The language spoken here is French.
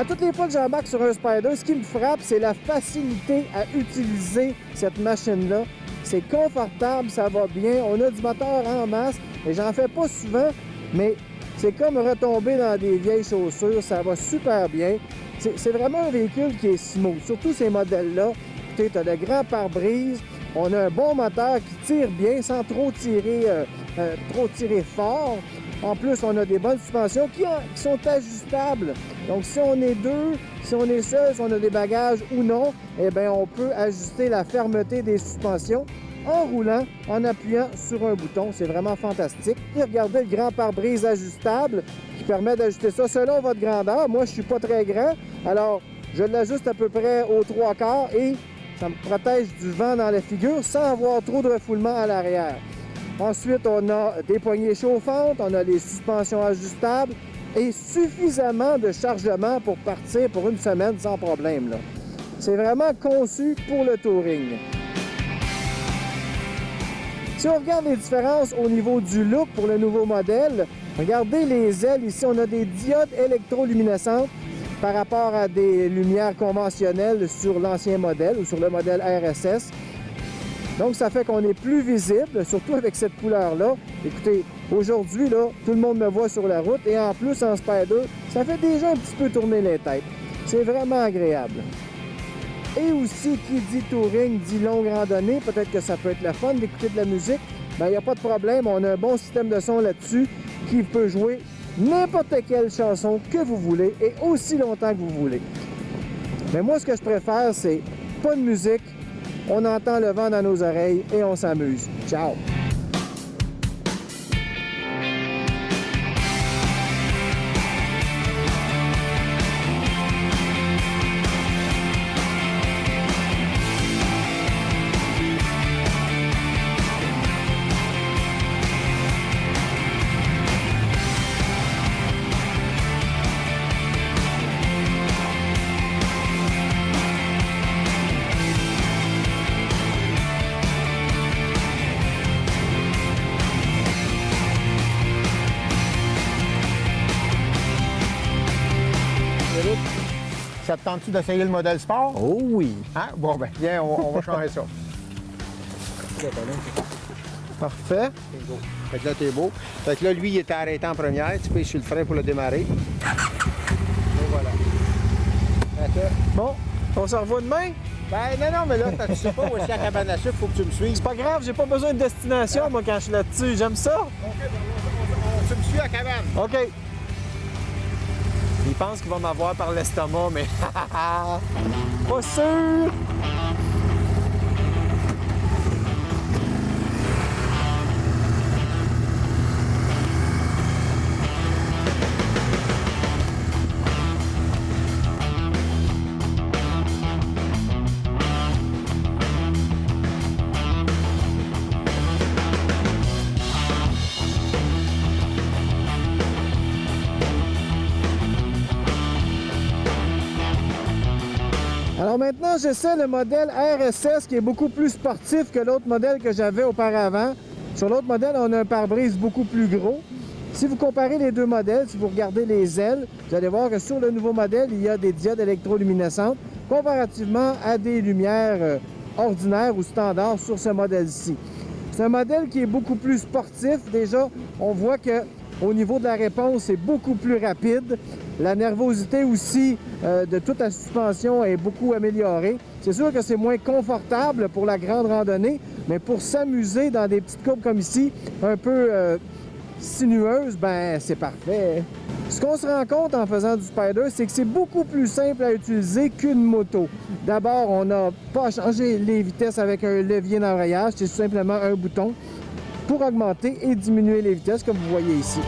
À toutes les fois que j'embarque sur un Spyder, ce qui me frappe, c'est la facilité à utiliser cette machine-là. C'est confortable, ça va bien, on a du moteur en masse, et j'en fais pas souvent, mais c'est comme retomber dans des vieilles chaussures, ça va super bien. C'est vraiment un véhicule qui est smooth, surtout ces modèles-là. Écoutez, tu as de grands pare-brise, on a un bon moteur qui tire bien sans trop tirer fort. En plus, on a des bonnes suspensions qui sont ajustables. Donc, si on est deux, si on est seul, si on a des bagages ou non, eh bien, on peut ajuster la fermeté des suspensions en roulant, en appuyant sur un bouton. C'est vraiment fantastique. Et regardez le grand pare-brise ajustable qui permet d'ajuster ça selon votre grandeur. Moi, je ne suis pas très grand, alors je l'ajuste à peu près aux 3/4 et ça me protège du vent dans la figure sans avoir trop de refoulement à l'arrière. Ensuite, on a des poignées chauffantes, on a les suspensions ajustables et suffisamment de chargement pour partir pour une semaine sans problème, là. C'est vraiment conçu pour le touring. Si on regarde les différences au niveau du look pour le nouveau modèle, regardez les ailes. Ici, on a des diodes électroluminescentes par rapport à des lumières conventionnelles sur l'ancien modèle ou sur le modèle RSS. Donc, ça fait qu'on est plus visible, surtout avec cette couleur-là. Écoutez, aujourd'hui, là, tout le monde me voit sur la route et en plus, en Spyder, ça fait déjà un petit peu tourner les têtes. C'est vraiment agréable. Et aussi, qui dit touring, dit longue randonnée. Peut-être que ça peut être le fun d'écouter de la musique. Bien, il n'y a pas de problème. On a un bon système de son là-dessus qui peut jouer n'importe quelle chanson que vous voulez et aussi longtemps que vous voulez. Mais moi, ce que je préfère, c'est pas de musique. On entend le vent dans nos oreilles et on s'amuse. Ciao! Ça te tente-tu d'essayer le modèle sport? Oh oui! Hein? Bon, ben, viens, on va changer ça. Parfait. Fait que là, t'es beau. Fait que là, lui, il était arrêté en première. Tu payes sur le frein pour le démarrer. Et voilà. Fait que... Bon, on se revoit demain? Ben, non, mais là, tu sais pas où est-ce qu'il y a la cabane à sucre, faut que tu me suives. C'est pas grave, j'ai pas besoin de destination, moi, quand je suis là-dessus. J'aime ça. OK, tu me suis à la cabane. OK. Il pense qu'il va m'avoir par l'estomac, mais pas sûr! Alors maintenant, j'essaie le modèle RSS qui est beaucoup plus sportif que l'autre modèle que j'avais auparavant. Sur l'autre modèle, on a un pare-brise beaucoup plus gros. Si vous comparez les deux modèles, si vous regardez les ailes, vous allez voir que sur le nouveau modèle, il y a des diodes électroluminescentes comparativement à des lumières ordinaires ou standards sur ce modèle-ci. C'est un modèle qui est beaucoup plus sportif. Déjà, on voit que au niveau de la réponse, c'est beaucoup plus rapide. La nervosité aussi de toute la suspension est beaucoup améliorée. C'est sûr que c'est moins confortable pour la grande randonnée, mais pour s'amuser dans des petites courbes comme ici, un peu sinueuses, ben c'est parfait. Ce qu'on se rend compte en faisant du Spyder, c'est que c'est beaucoup plus simple à utiliser qu'une moto. D'abord, on n'a pas à changer les vitesses avec un levier d'embrayage, c'est tout simplement un bouton pour augmenter et diminuer les vitesses comme vous voyez ici.